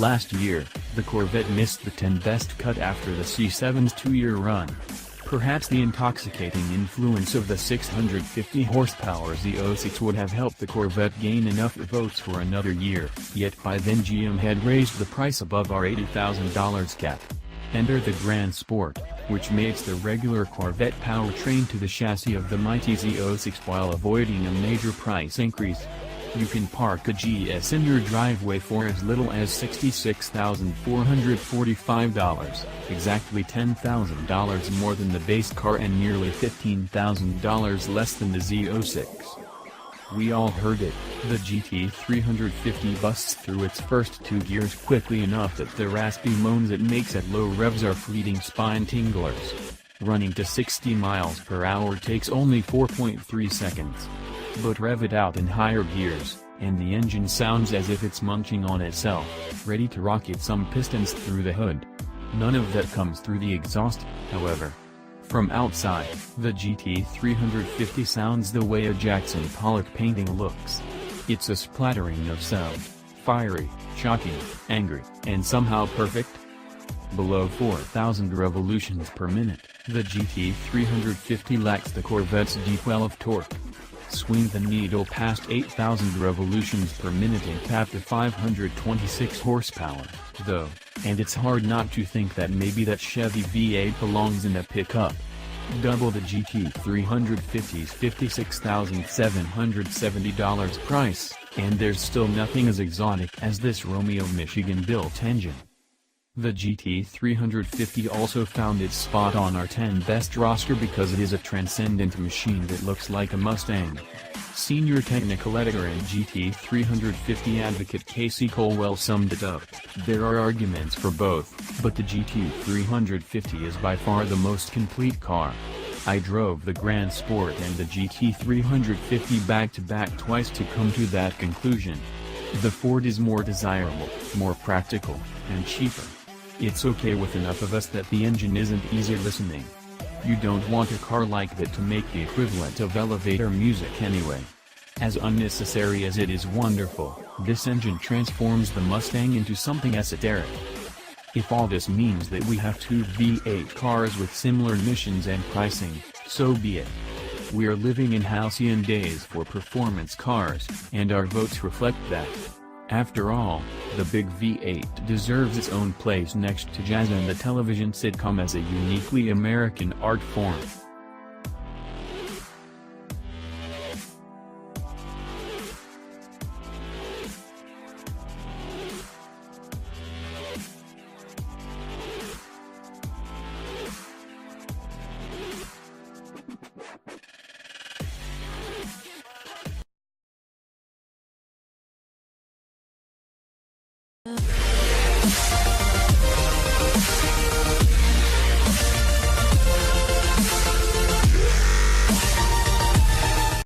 Last year, the Corvette missed the 10 best cut after the C7's 2-year run. Perhaps the intoxicating influence of the 650 horsepower Z06 would have helped the Corvette gain enough votes for another year, yet by then GM had raised the price above our $80,000 cap. Enter the Grand Sport, which mates the regular Corvette powertrain to the chassis of the mighty Z06 while avoiding a major price increase. You can park a GS in your driveway for as little as $66,445, exactly $10,000 more than the base car and nearly $15,000 less than the Z06. We all heard it, the GT350 busts through its first 2 gears quickly enough that the raspy moans it makes at low revs are fleeting spine tinglers. Running to 60 miles per hour takes only 4.3 seconds. But rev it out in higher gears, and the engine sounds as if it's munching on itself, ready to rocket some pistons through the hood. None of that comes through the exhaust, however. From outside, the GT350 sounds the way a Jackson Pollock painting looks. It's a splattering of sound, fiery, shocking, angry, and somehow perfect. Below 4,000 revolutions per minute, the GT350 lacks the Corvette's D12 torque. Swing the needle past 8,000 revolutions per minute and tap the 526 horsepower, though, and it's hard not to think that maybe that Chevy V8 belongs in a pickup. Double the GT350's $56,770 price, and there's still nothing as exotic as this Romeo Michigan-built engine. The GT350 also found its spot on our 10 best roster because it is a transcendent machine that looks like a Mustang. Senior technical editor and GT350 advocate Casey Colwell summed it up: there are arguments for both, but the GT350 is by far the most complete car. I drove the Grand Sport and the GT350 back-to-back twice to come to that conclusion. The Ford is more desirable, more practical, and cheaper. It's okay with enough of us that the engine isn't easy listening. You don't want a car like that to make the equivalent of elevator music anyway. As unnecessary as it is wonderful, this engine transforms the Mustang into something esoteric. If all this means that we have 2 V8 cars with similar missions and pricing, so be it. We're living in halcyon days for performance cars, and our votes reflect that. After all, the big V8 deserves its own place next to jazz and the television sitcom as a uniquely American art form.